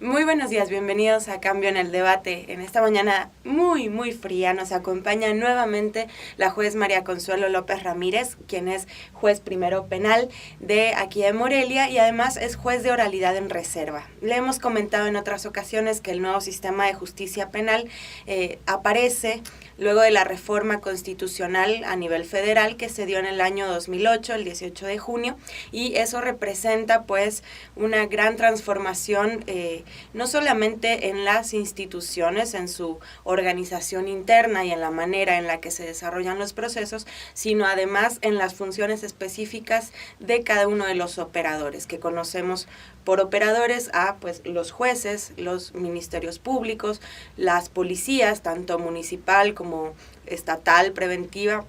Muy buenos días, bienvenidos a Cambio en el Debate. En esta mañana muy fría nos acompaña nuevamente la juez María Consuelo López Ramírez, quien es juez primero penal de aquí de Morelia y además es juez de oralidad en reserva. Le hemos comentado en otras ocasiones que el nuevo sistema de justicia penal aparece luego de la reforma constitucional a nivel federal que se dio en el año 2008, el 18 de junio, y eso representa pues una gran transformación no solamente en las instituciones, en su organización interna y en la manera en la que se desarrollan los procesos, sino además en las funciones específicas de cada uno de los operadores, que conocemos por operadores a pues los jueces, los ministerios públicos, las policías, tanto municipal como estatal, preventiva,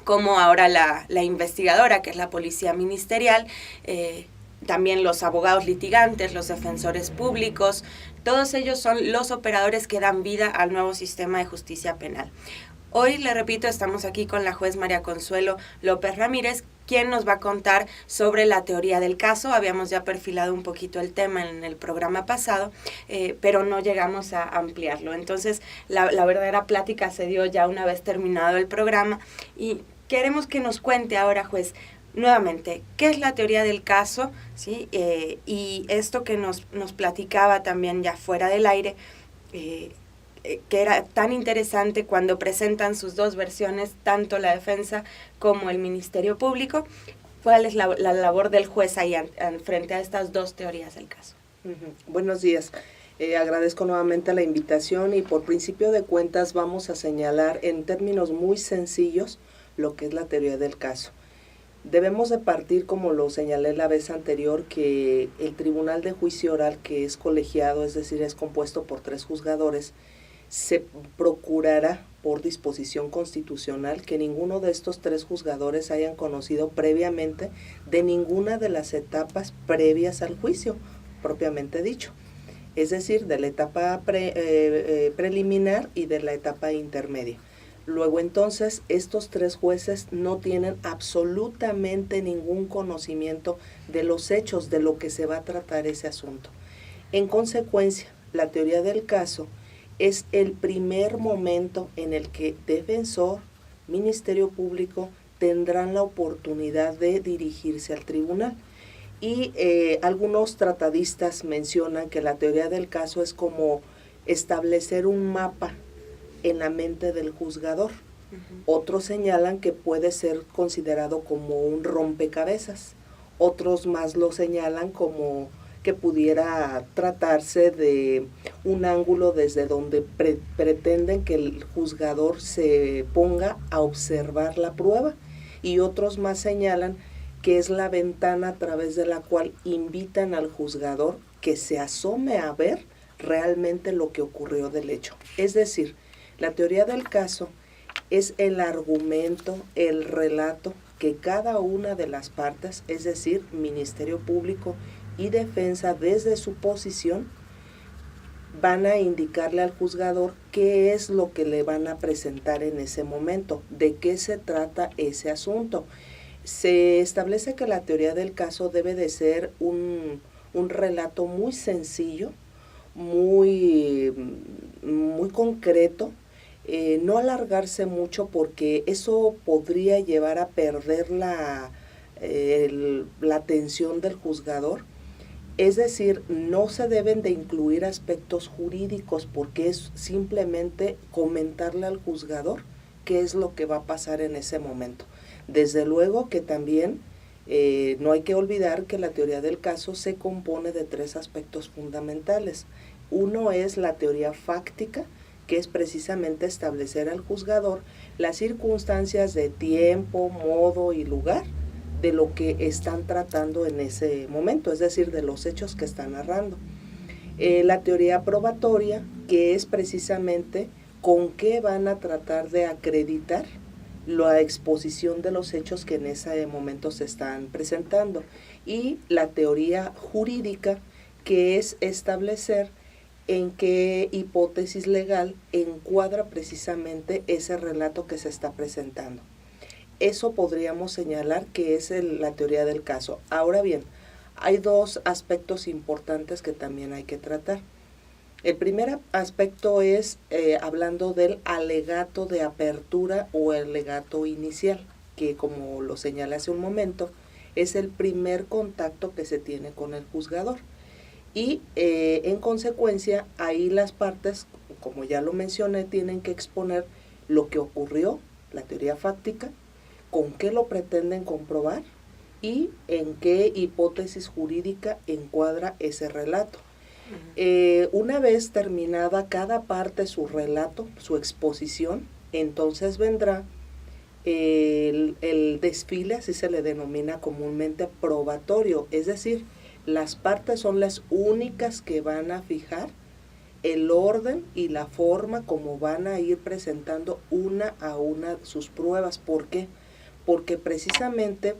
como ahora la investigadora, que es la policía ministerial, también los abogados litigantes, los defensores públicos, todos ellos son los operadores que dan vida al nuevo sistema de justicia penal. Hoy, le repito, estamos aquí con la juez María Consuelo López Ramírez, quien nos va a contar sobre la teoría del caso. Habíamos ya perfilado un poquito el tema en el programa pasado, pero no llegamos a ampliarlo. Entonces, la verdadera plática se dio ya una vez terminado el programa y queremos que nos cuente ahora, juez, nuevamente, ¿qué es la teoría del caso? ¿Sí? Y esto que nos platicaba también ya fuera del aire, que era tan interesante cuando presentan sus dos versiones, tanto la defensa como el Ministerio Público. ¿Cuál es la labor del juez ahí frente a estas dos teorías del caso? Buenos días. Agradezco nuevamente la invitación y por principio de cuentas vamos a señalar en términos muy sencillos lo que es la teoría del caso. Debemos de partir, como lo señalé la vez anterior, que el Tribunal de Juicio Oral, que es colegiado, es decir, es compuesto por 3 juzgadores, se procurará por disposición constitucional que ninguno de estos 3 juzgadores hayan conocido previamente de ninguna de las etapas previas al juicio, propiamente dicho. Es decir, de la etapa preliminar y de la etapa intermedia. Luego entonces estos 3 jueces no tienen absolutamente ningún conocimiento de los hechos, de lo que se va a tratar ese asunto. En consecuencia, la teoría del caso es el primer momento en el que defensor, Ministerio Público tendrán la oportunidad de dirigirse al tribunal. Y algunos tratadistas mencionan que la teoría del caso es como establecer un mapa en la mente del juzgador. Otros señalan que puede ser considerado como un rompecabezas. Otros más lo señalan como que pudiera tratarse de un ángulo desde donde pretenden que el juzgador se ponga a observar la prueba. Y otros más señalan que es la ventana a través de la cual invitan al juzgador que se asome a ver realmente lo que ocurrió del hecho. Es decir, la teoría del caso es el argumento, el relato que cada una de las partes, es decir, Ministerio Público y defensa desde su posición, van a indicarle al juzgador qué es lo que le van a presentar en ese momento, de qué se trata ese asunto. Se establece que la teoría del caso debe de ser un relato muy sencillo, muy concreto, no alargarse mucho porque eso podría llevar a perder la atención del juzgador. Es decir, no se deben de incluir aspectos jurídicos porque es simplemente comentarle al juzgador qué es lo que va a pasar en ese momento. Desde luego que también no hay que olvidar que la teoría del caso se compone de 3 aspectos fundamentales. Uno es la teoría fáctica, que es precisamente establecer al juzgador las circunstancias de tiempo, modo y lugar de lo que están tratando en ese momento, es decir, de los hechos que están narrando. La teoría probatoria, que es precisamente con qué van a tratar de acreditar la exposición de los hechos que en ese momento se están presentando. Y la teoría jurídica, que es establecer en qué hipótesis legal encuadra precisamente ese relato que se está presentando. Eso podríamos señalar que es la teoría del caso. Ahora bien, hay dos aspectos importantes que también hay que tratar. El primer aspecto es hablando del alegato de apertura o el alegato inicial, que como lo señalé hace un momento, es el primer contacto que se tiene con el juzgador. Y en consecuencia, ahí las partes, como ya lo mencioné, tienen que exponer lo que ocurrió, la teoría fáctica, con qué lo pretenden comprobar y en qué hipótesis jurídica encuadra ese relato. Una vez terminada cada parte su relato, su exposición, entonces vendrá el desfile, así se le denomina comúnmente probatorio, es decir, las partes son las únicas que van a fijar el orden y la forma como van a ir presentando una a una sus pruebas. ¿Por qué? Porque precisamente,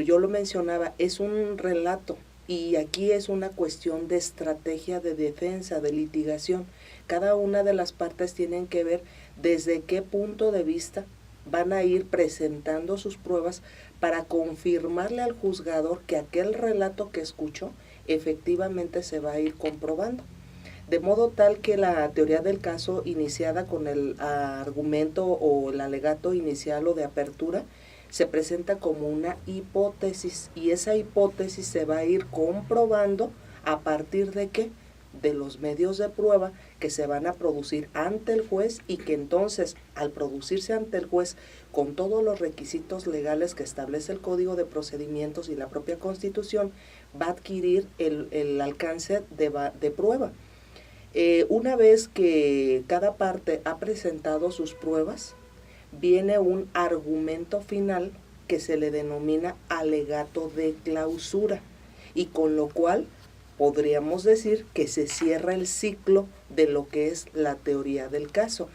yo lo mencionaba, es un relato y aquí es una cuestión de estrategia de defensa, de litigación. Cada una de las partes tienen que ver desde qué punto de vista van a ir presentando sus pruebas para confirmarle al juzgador que aquel relato que escuchó efectivamente se va a ir comprobando. De modo tal que la teoría del caso iniciada con el argumento o el alegato inicial o de apertura se presenta como una hipótesis y esa hipótesis se va a ir comprobando a partir de ¿qué? De los medios de prueba que se van a producir ante el juez y que entonces al producirse ante el juez con todos los requisitos legales que establece el Código de Procedimientos y la propia Constitución va a adquirir el alcance de prueba. Una vez que cada parte ha presentado sus pruebas, viene un argumento final que se le denomina alegato de clausura y con lo cual podríamos decir que se cierra el ciclo de lo que es la teoría del caso.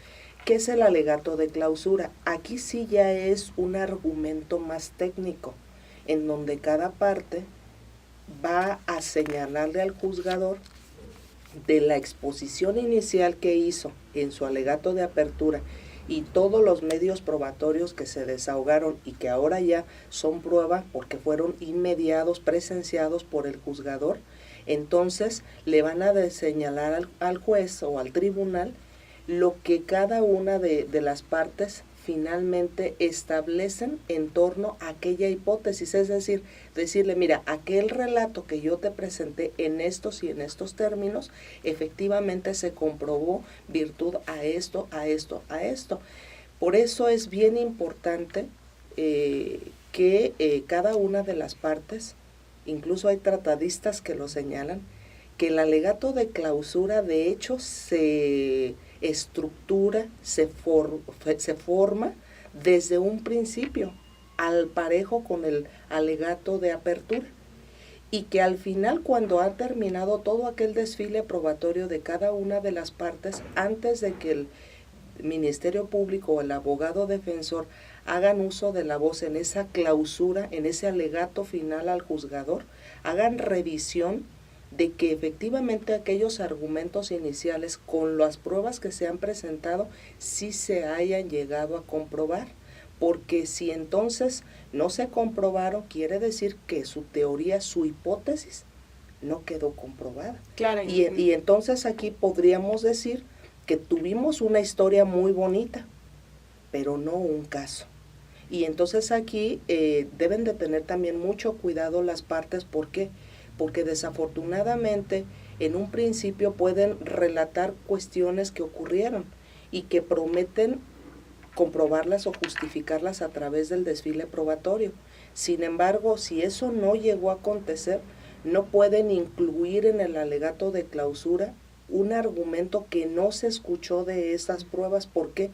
¿Qué es el alegato de clausura? Aquí sí ya es un argumento más técnico, en donde cada parte va a señalarle al juzgador de la exposición inicial que hizo en su alegato de apertura y todos los medios probatorios que se desahogaron y que ahora ya son prueba porque fueron inmediados, presenciados por el juzgador, entonces le van a señalar al juez o al tribunal lo que cada una de las partes finalmente establecen en torno a aquella hipótesis, es decir, decirle, mira, aquel relato que yo te presenté en estos y en estos términos, efectivamente se comprobó virtud a esto, a esto, a esto. Por eso es bien importante que cada una de las partes, incluso hay tratadistas que lo señalan, que el alegato de clausura de hecho se estructura, se forma desde un principio, al parejo con el alegato de apertura, y que al final, cuando ha terminado todo aquel desfile probatorio de cada una de las partes, antes de que el Ministerio Público o el abogado defensor hagan uso de la voz en esa clausura, en ese alegato final al juzgador, hagan revisión de que efectivamente aquellos argumentos iniciales con las pruebas que se han presentado sí se hayan llegado a comprobar, porque si entonces no se comprobaron, quiere decir que su teoría, su hipótesis, no quedó comprobada. Claro. Y entonces aquí podríamos decir que tuvimos una historia muy bonita, pero no un caso. Y entonces aquí deben de tener también mucho cuidado las partes, ¿por qué? Porque desafortunadamente en un principio pueden relatar cuestiones que ocurrieron y que prometen comprobarlas o justificarlas a través del desfile probatorio. Sin embargo, si eso no llegó a acontecer, no pueden incluir en el alegato de clausura un argumento que no se escuchó de esas pruebas. ¿Por qué?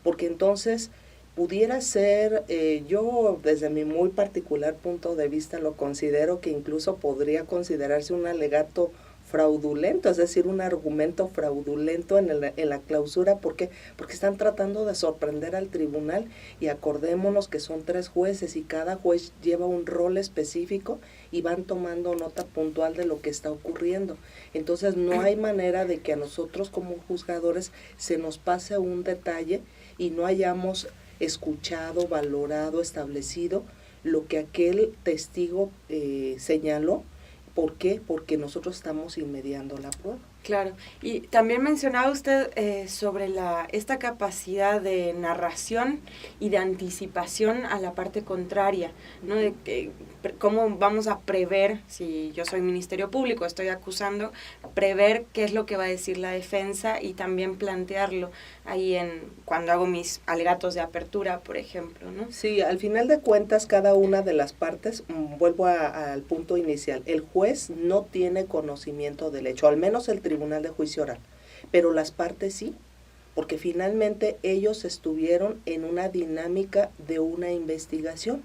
Porque entonces pudiera ser, yo desde mi muy particular punto de vista lo considero que incluso podría considerarse un alegato fraudulento, es decir, un argumento fraudulento en la clausura. ¿Por qué? Porque están tratando de sorprender al tribunal y acordémonos que son 3 jueces y cada juez lleva un rol específico y van tomando nota puntual de lo que está ocurriendo. Entonces no hay manera de que a nosotros como juzgadores se nos pase un detalle y no hayamos escuchado, valorado, establecido lo que aquel testigo señaló ¿Por qué? Porque nosotros estamos inmediando la prueba. Claro, y también mencionaba usted sobre esta capacidad de narración y de anticipación a la parte contraria, ¿no? De que, cómo vamos a prever, si yo soy Ministerio Público, estoy acusando, prever qué es lo que va a decir la defensa y también plantearlo ahí cuando hago mis alegatos de apertura, por ejemplo, ¿no? Sí, al final de cuentas, cada una de las partes, vuelvo al punto inicial, el juez no tiene conocimiento del hecho, al menos el Tribunal de Juicio Oral, pero las partes sí, porque finalmente ellos estuvieron en una dinámica de una investigación,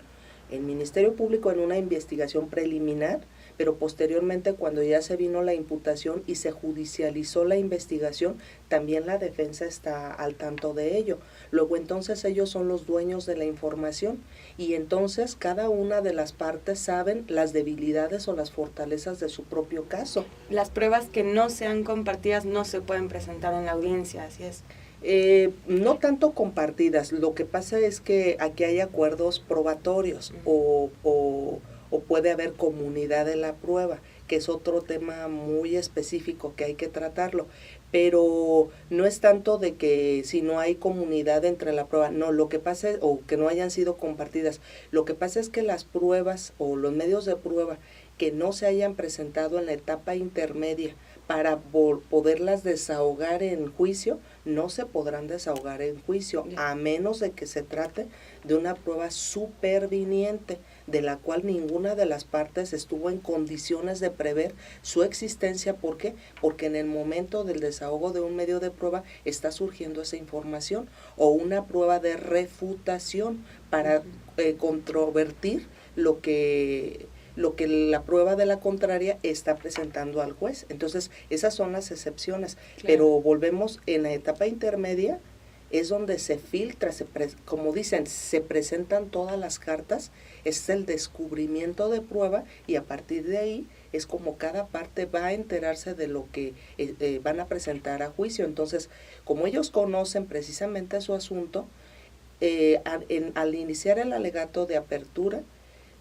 el Ministerio Público en una investigación preliminar, pero posteriormente cuando ya se vino la imputación y se judicializó la investigación, también la defensa está al tanto de ello. Luego entonces ellos son los dueños de la información y entonces cada una de las partes saben las debilidades o las fortalezas de su propio caso. Las pruebas que no sean compartidas no se pueden presentar en la audiencia, así es. No tanto compartidas, lo que pasa es que aquí hay acuerdos probatorios o puede haber comunidad de la prueba, que es otro tema muy específico que hay que tratarlo, pero no es tanto de que si no hay comunidad entre la prueba, no, lo que pasa es, o que no hayan sido compartidas, lo que pasa es que las pruebas o los medios de prueba que no se hayan presentado en la etapa intermedia para poderlas desahogar en juicio, no se podrán desahogar en juicio, a menos de que se trate de una prueba superviniente, de la cual ninguna de las partes estuvo en condiciones de prever su existencia. ¿Por qué? Porque en el momento del desahogo de un medio de prueba está surgiendo esa información, o una prueba de refutación para controvertir lo que la prueba de la contraria está presentando al juez. Entonces, esas son las excepciones. Claro. Pero volvemos en la etapa intermedia, es donde se filtra, como dicen, se presentan todas las cartas, es el descubrimiento de prueba y a partir de ahí es como cada parte va a enterarse de lo que van a presentar a juicio. Entonces, como ellos conocen precisamente su asunto, al iniciar el alegato de apertura,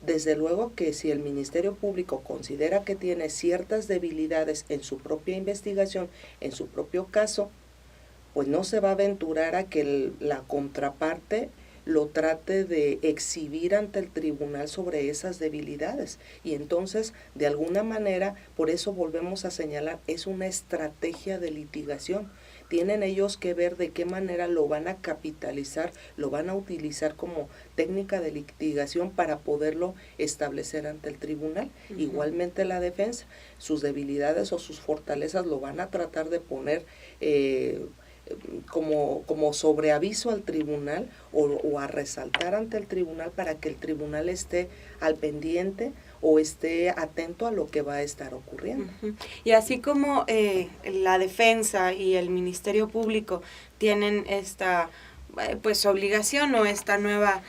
desde luego que si el Ministerio Público considera que tiene ciertas debilidades en su propia investigación, en su propio caso, pues no se va a aventurar a que la contraparte lo trate de exhibir ante el tribunal sobre esas debilidades. Y entonces, de alguna manera, por eso volvemos a señalar, es una estrategia de litigación. Tienen ellos que ver de qué manera lo van a capitalizar, lo van a utilizar como técnica de litigación para poderlo establecer ante el tribunal. Uh-huh. Igualmente la defensa, sus debilidades o sus fortalezas lo van a tratar de poner como sobreaviso al tribunal o a resaltar ante el tribunal para que el tribunal esté al pendiente o esté atento a lo que va a estar ocurriendo. Uh-huh. Y así como la defensa y el Ministerio Público tienen esta pues obligación o esta nueva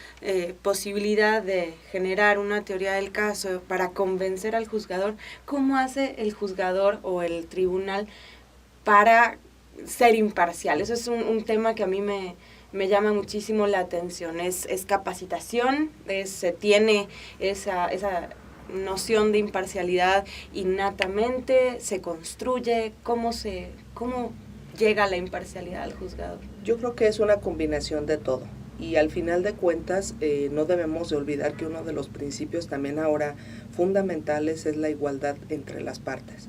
posibilidad de generar una teoría del caso para convencer al juzgador, ¿cómo hace el juzgador o el tribunal para ser imparcial? Eso es un tema que a mí me llama muchísimo la atención. Es capacitación, se tiene esa noción de imparcialidad innatamente, se construye, ¿cómo llega la imparcialidad al juzgador? Yo creo que es una combinación de todo. Y al final de cuentas, no debemos de olvidar que uno de los principios también ahora fundamentales es la igualdad entre las partes.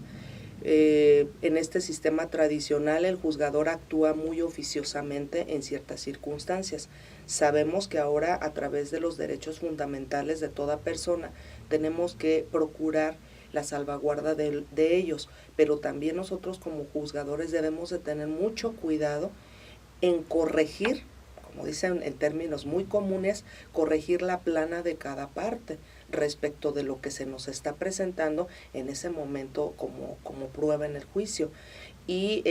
En este sistema tradicional el juzgador actúa muy oficiosamente en ciertas circunstancias. Sabemos que ahora a través de los derechos fundamentales de toda persona tenemos que procurar la salvaguarda de ellos, pero también nosotros como juzgadores debemos de tener mucho cuidado en corregir, como dicen en términos muy comunes, corregir la plana de cada parte respecto de lo que se nos está presentando en ese momento como prueba en el juicio. Y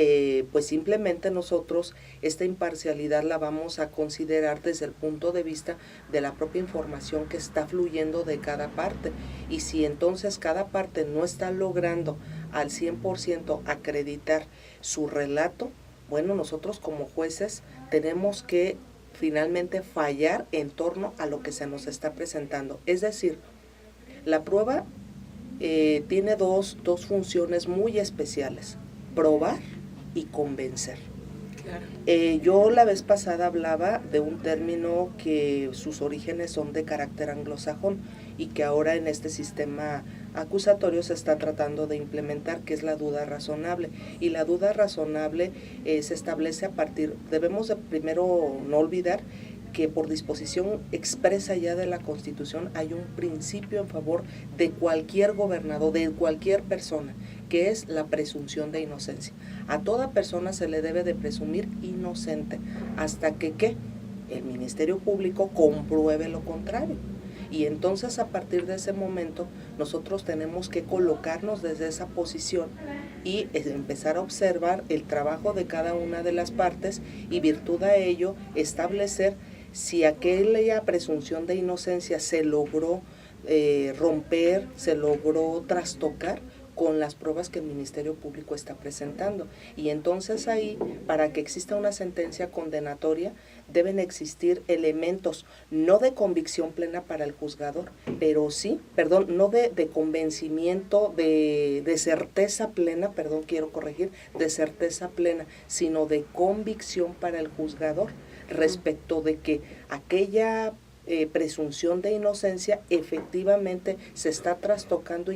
pues simplemente nosotros esta imparcialidad la vamos a considerar desde el punto de vista de la propia información que está fluyendo de cada parte. Y si entonces cada parte no está logrando al 100% acreditar su relato, bueno, nosotros como jueces tenemos que finalmente fallar en torno a lo que se nos está presentando. Es decir, la prueba tiene dos funciones muy especiales: probar y convencer. Claro. Yo la vez pasada hablaba de un término que sus orígenes son de carácter anglosajón y que ahora en este sistema acusatorio se está tratando de implementar, que es la duda razonable. Y la duda razonable se establece a partir, debemos de primero no olvidar que por disposición expresa ya de la Constitución hay un principio en favor de cualquier gobernador, de cualquier persona, que es la presunción de inocencia. A toda persona se le debe de presumir inocente hasta que ¿qué? El Ministerio Público compruebe lo contrario. Y entonces a partir de ese momento nosotros tenemos que colocarnos desde esa posición y empezar a observar el trabajo de cada una de las partes y virtud a ello establecer si aquella presunción de inocencia se logró romper, se logró trastocar con las pruebas que el Ministerio Público está presentando. Y entonces ahí, para que exista una sentencia condenatoria, deben existir elementos, no de convicción plena para el juzgador, pero sí, no de convencimiento, de certeza plena, de certeza plena, sino de convicción para el juzgador respecto de que aquella presunción de inocencia efectivamente se está trastocando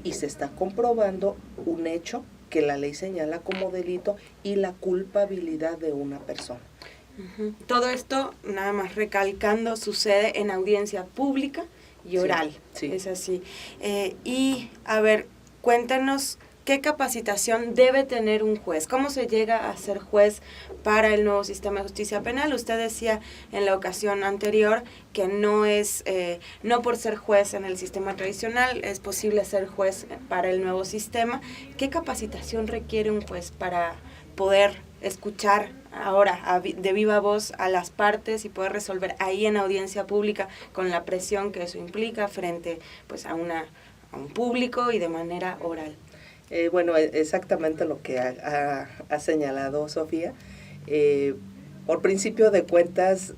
y se está comprobando un hecho que la ley señala como delito y la culpabilidad de una persona. Uh-huh. Todo esto, nada más recalcando, sucede en audiencia pública y oral. Sí, sí. Es así. Y, a ver, cuéntanos qué capacitación debe tener un juez. ¿Cómo se llega a ser juez para el nuevo sistema de justicia penal? Usted decía en la ocasión anterior que no es, no por ser juez en el sistema tradicional, es posible ser juez para el nuevo sistema. ¿Qué capacitación requiere un juez para poder escuchar ahora de viva voz a las partes y poder resolver ahí en audiencia pública con la presión que eso implica frente pues a un público y de manera oral? Bueno, exactamente lo que ha señalado Sofía. Por principio de cuentas,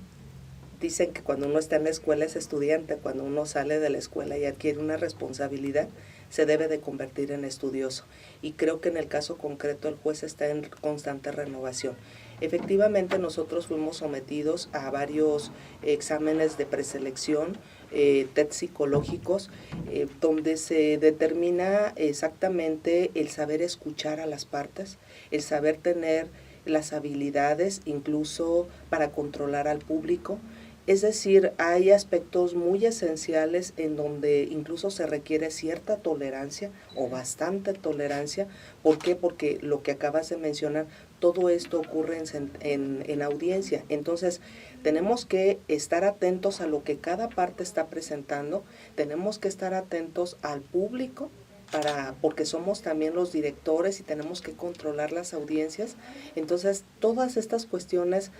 dicen que cuando uno está en la escuela es estudiante, cuando uno sale de la escuela y adquiere una responsabilidad, se debe de convertir en estudioso. Y creo que en el caso concreto el juez está en constante renovación. Efectivamente, nosotros fuimos sometidos a varios exámenes de preselección, test psicológicos, donde se determina exactamente el saber escuchar a las partes, el saber tener las habilidades incluso para controlar al público. Es decir, hay aspectos muy esenciales en donde incluso se requiere cierta tolerancia o bastante tolerancia. ¿Por qué? Porque lo que acabas de mencionar, todo esto ocurre en audiencia. Entonces, tenemos que estar atentos a lo que cada parte está presentando, tenemos que estar atentos al público, porque somos también los directores y tenemos que controlar las audiencias. Entonces, todas estas cuestiones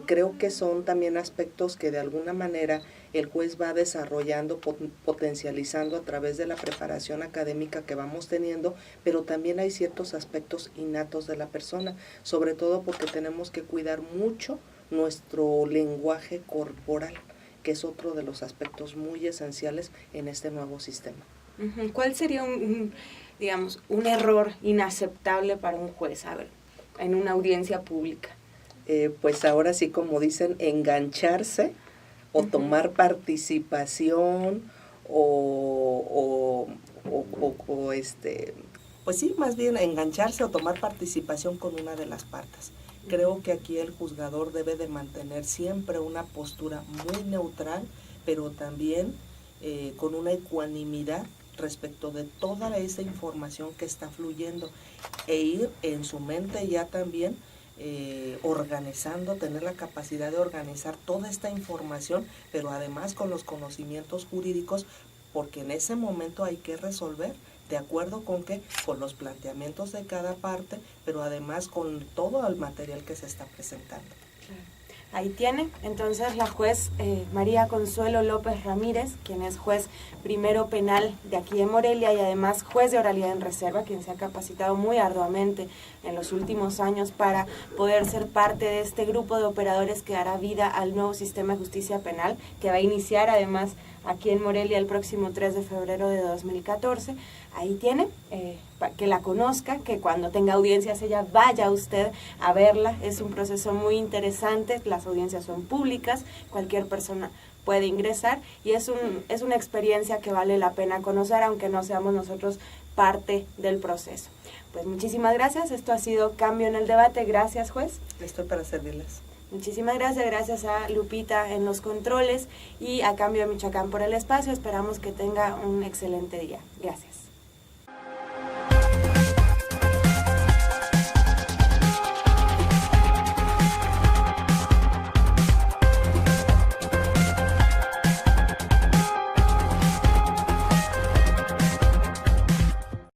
creo que son también aspectos que de alguna manera el juez va desarrollando, potencializando a través de la preparación académica que vamos teniendo, pero también hay ciertos aspectos innatos de la persona, sobre todo porque tenemos que cuidar mucho nuestro lenguaje corporal, que es otro de los aspectos muy esenciales en este nuevo sistema. ¿Cuál sería un error inaceptable para un juez, a ver, en una audiencia pública? Pues ahora sí, como dicen, engancharse o tomar participación pues sí, más bien engancharse o tomar participación con una de las partes. Creo que aquí el juzgador debe de mantener siempre una postura muy neutral, pero también con una ecuanimidad respecto de toda esa información que está fluyendo e ir en su mente ya también organizando, tener la capacidad de organizar toda esta información, pero además con los conocimientos jurídicos, porque en ese momento hay que resolver de acuerdo con los planteamientos de cada parte, pero además con todo el material que se está presentando. Ahí tiene, entonces, la juez María Consuelo López Ramírez, quien es juez primero penal de aquí de Morelia y además juez de oralidad en reserva, quien se ha capacitado muy arduamente en los últimos años para poder ser parte de este grupo de operadores que dará vida al nuevo sistema de justicia penal, que va a iniciar además aquí en Morelia el próximo 3 de febrero de 2014. Ahí tiene, que la conozca, que cuando tenga audiencias ella vaya usted a verla. Es un proceso muy interesante, las audiencias son públicas, cualquier persona puede ingresar y es una experiencia que vale la pena conocer, aunque no seamos nosotros parte del proceso. Pues muchísimas gracias, esto ha sido Cambio en el Debate. Gracias, juez. Estoy para servirles. Muchísimas gracias a Lupita en los controles y a Cambio de Michoacán por el espacio. Esperamos que tenga un excelente día. Gracias.